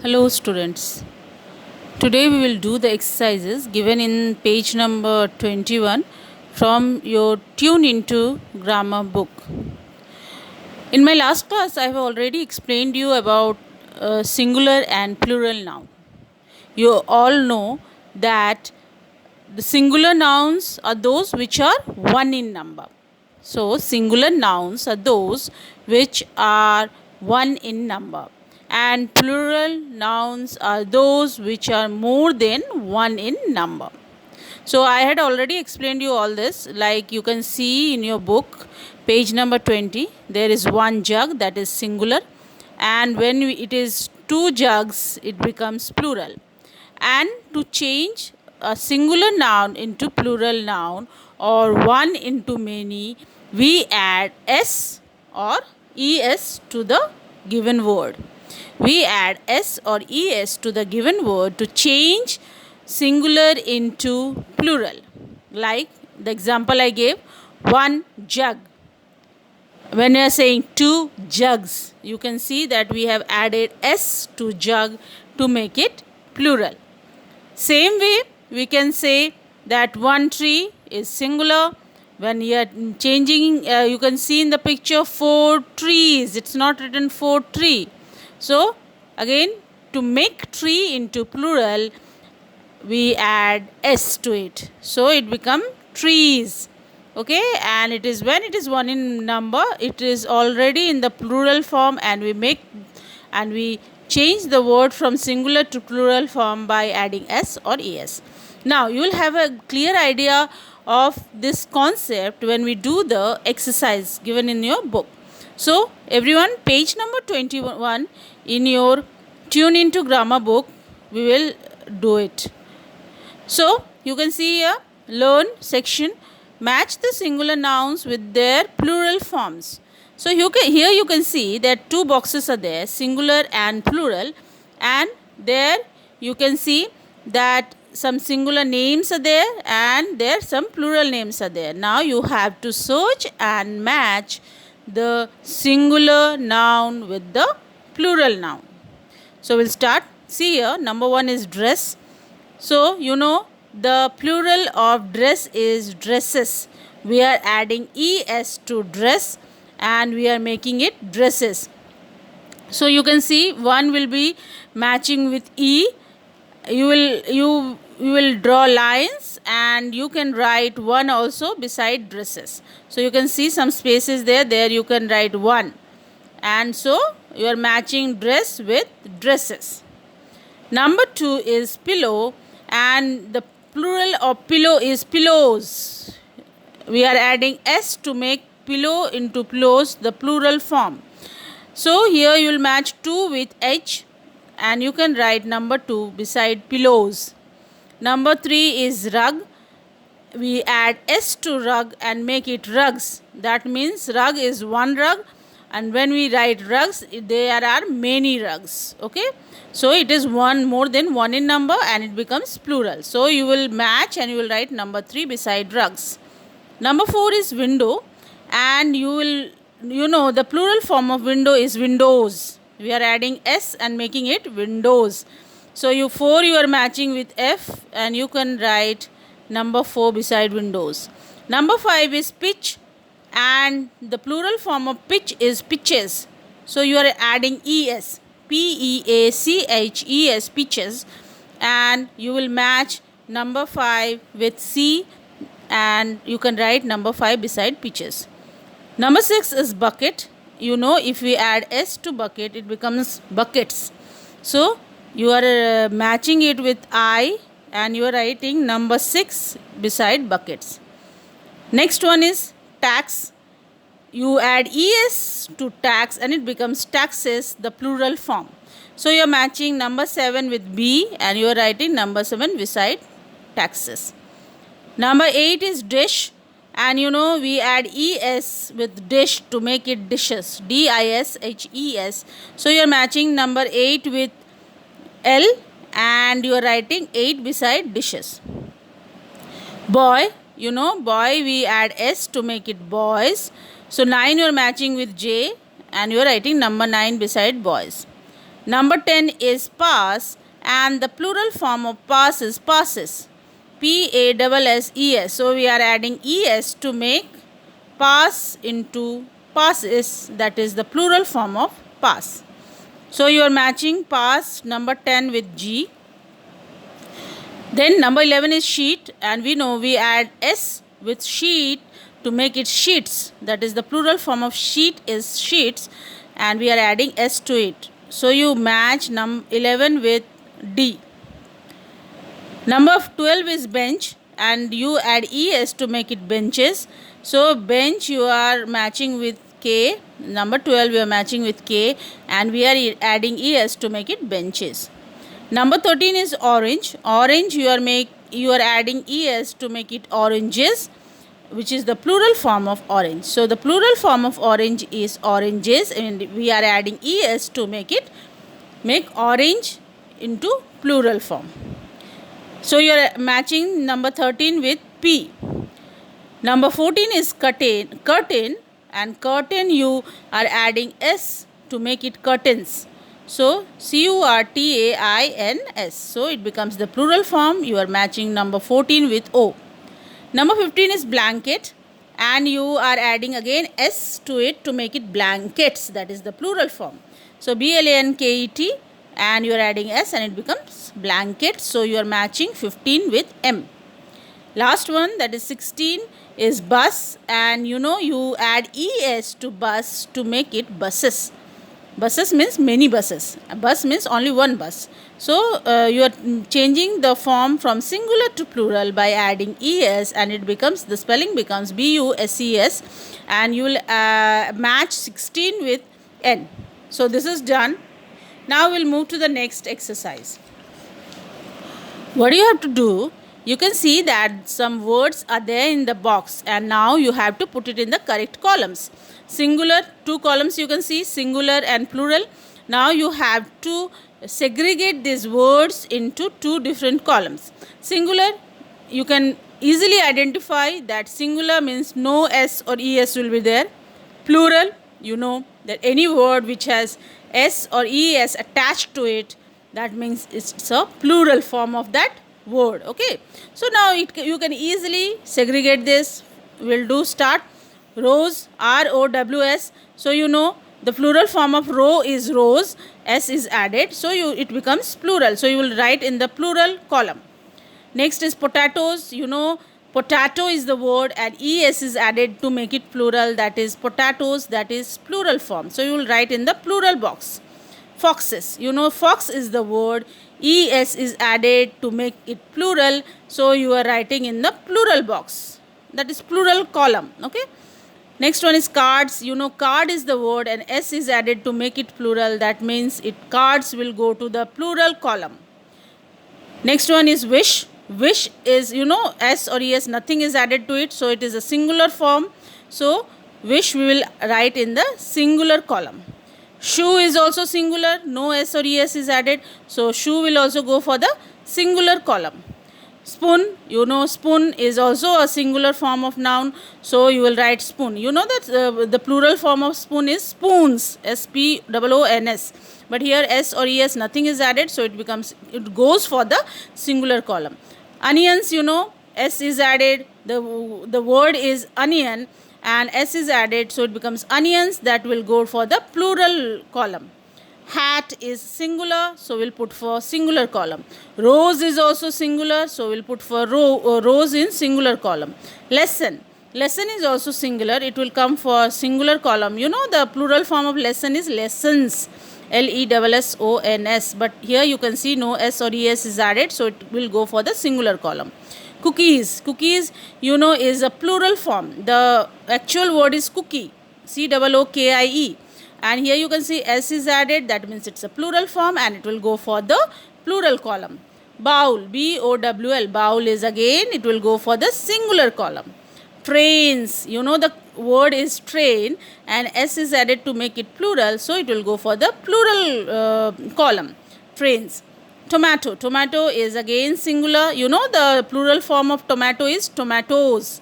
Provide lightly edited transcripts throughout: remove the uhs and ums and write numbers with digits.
Hello students. Today we will do the exercises given in page number 21 from your Tune Into Grammar book. In my last class I have already explained you about singular and plural noun. You all know that the singular nouns are those which are one in number. So singular nouns are those which are one in number, and plural nouns are those which are more than one in number. So I had already explained you all this. Like you can see in your book, page number 20, there is one jug, that is singular, and when it is two jugs, it becomes plural. And to change a singular noun into plural noun or one into many, we add s or es to the given word. We add s or es to the given word to change singular into plural. Like the example I gave, one jug. When we are saying two jugs, you can see that we have added s to jug to make it plural. Same way, we can say that one tree is singular. When you are changing, you can see in the picture four trees. It's not written four tree. So, again, to make tree into plural, we add s to it. So, it becomes trees. Okay, and it is when it is one in number, it is already in the plural form, and we change the word from singular to plural form by adding s or es. Now you will have a clear idea of this concept when we do the exercise given in your book. So everyone, page number 21 in your Tune Into Grammar book, we will do it. So you can see here, learn section, match the singular nouns with their plural forms. So here you can see that two boxes are there, singular and plural, and there you can see that some singular names are there and there some plural names are there. Now you have to search and match the singular noun with the plural noun. So we'll start. See here, number one is dress. So you know the plural of dress is dresses. We are adding es to dress and we are making it dresses. So you can see one will be matching with e. You will draw lines and you can write one also beside dresses. So you can see some spaces there. There you can write one, and so you are matching dress with dresses. Number two is pillow, and the plural of pillow is pillows. We are adding s to make pillow into pillows, the plural form. So here you will match 2 with h and you can write number 2 beside pillows. Number 3 is rug. We add s to rug and make it rugs. That means rug is one rug, and when we write rugs, there are many rugs. Okay, so it is one more than one in number and it becomes plural. So you will match and you will write number 3 beside rugs. Number 4 is window, and the plural form of window is windows. We are adding s and making it windows. So you are matching with f and you can write number 4 beside windows. Number 5 is pitch, and the plural form of pitch is pitches. So you are adding es, peaches, pitches, and you will match number 5 with c and you can write number 5 beside pitches. Number 6 is bucket. If we add s to bucket, it becomes buckets. So you are matching it with I and you are writing number 6 beside buckets. Next one is tax. You add es to tax and it becomes taxes, the plural form. So you are matching number 7 with b and you are writing number 7 beside taxes. Number 8 is dish, and we add es with dish to make it dishes, dishes. So you are matching number 8 with l and you are writing 8 beside dishes. Boy, boy, we add s to make it boys. So 9 you are matching with j and you are writing number 9 beside boys. Number 10 is pass, and the plural form of pass is passes. PASSES. So we are adding ES to make pass into passes, that is the plural form of pass. So you are matching pass number 10 with G. Then number 11 is sheet, and we know we add S with sheet to make it sheets, that is the plural form of sheet is sheets, and we are adding S to it. So you match 11 with D. Number 12 is bench, and you add ES to make it benches. So bench you are matching with K. Number 12 we are matching with K, and we are adding ES to make it benches. Number 13 is orange. Orange you are adding ES to make it oranges, which is the plural form of orange. So the plural form of orange is oranges, and we are adding ES to make orange into plural form. So you are matching number 13 with P. Number 14 is curtain, and curtain you are adding S to make it curtains. So CURTAINS. So it becomes the plural form. You are matching number 14 with O. Number 15 is blanket, and you are adding again S to it to make it blankets, that is the plural form. So BLANKET, and you are adding S and it becomes blanket. So you are matching 15 with M. Last one, that is 16, is bus, and you add ES to bus to make it buses. Buses means many buses. A bus means only one bus. So you are changing the form from singular to plural by adding ES, and the spelling becomes BUSES, and you will match 16 with N. So this is done. Now we'll move to the next exercise. What do you have to do? You can see that some words are there in the box, and now you have to put it in the correct columns. Singular, 2 columns you can see, singular and plural. Now you have to segregate these words into 2 different columns. Singular, you can easily identify that singular means no S or ES will be there. Plural, you know that any word which has S or ES attached to it, that means it's a plural form of that word. Okay, so now you can easily segregate this. We'll do start. Rows, ROWS. So the plural form of row is rows, S is added, so it becomes plural. So you will write in the plural column. Next is potatoes. Potato is the word, and ES is added to make it plural, that is potatoes, that is plural form. So you will write in the plural box. Foxes. Fox is the word, ES is added to make it plural, so you are writing in the plural box, that is plural column. Okay. Next one is cards. Card is the word, and S is added to make it plural, that means cards will go to the plural column. Next one is wish. Wish is S or ES, nothing is added to it, so it is a singular form. So wish we will write in the singular column. Shoe is also singular, no S or ES is added, so shoe will also go for the singular column. Spoon, spoon is also a singular form of noun, so you will write spoon. That the plural form of spoon is spoons, SPOONS, but here S or ES nothing is added, so it goes for the singular column. Onions, S is added, the word is onion, and S is added, so it becomes onions, that will go for the plural column. Hat is singular, so we'll put for singular column. Rose is also singular, so we'll put for rose in singular column. Lesson is also singular, it will come for singular column. The plural form of lesson is lessons, LESSONS, but here you can see no S or ES is added, so it will go for the singular column. Cookies, is a plural form. The actual word is cookie, COOKIE. And here you can see S is added, that means it's a plural form, and it will go for the plural column. Bowl, BOWL, bowl is again, it will go for the singular column. Trains, the word is train, and S is added to make it plural, so it will go for the plural column. Trains. Tomato is again singular. The plural form of tomato is tomatoes,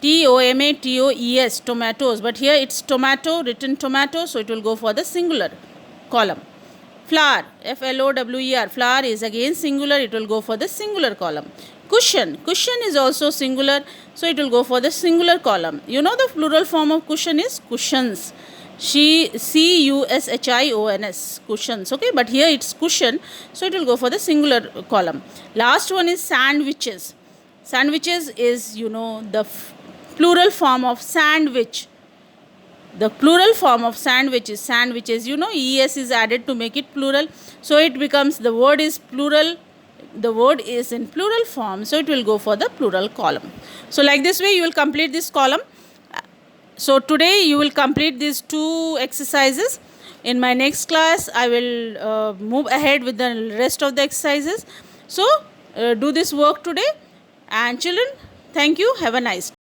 TOMATOES, tomatoes, but here it's tomato, written tomato, so it will go for the singular column. Flower, Flower, flower is again singular, it will go for the singular column. Cushion, cushion is also singular, so it will go for the singular column. You know the plural form of cushion is cushions. Cushins, cushions, okay, but here it's cushion, so it will go for the singular column. Last one is sandwiches. Sandwiches is, you know, the plural form of sandwich. The plural form of sandwich is sandwiches. You know, es is added to make it plural, so it becomes, the word is plural, the word is in plural form, so it will go for the plural column. So like this way you will complete this column. So today you will complete these 2 exercises. In my next class I will move ahead with the rest of the exercises. So do this work today. And children, thank you. Have a nice day.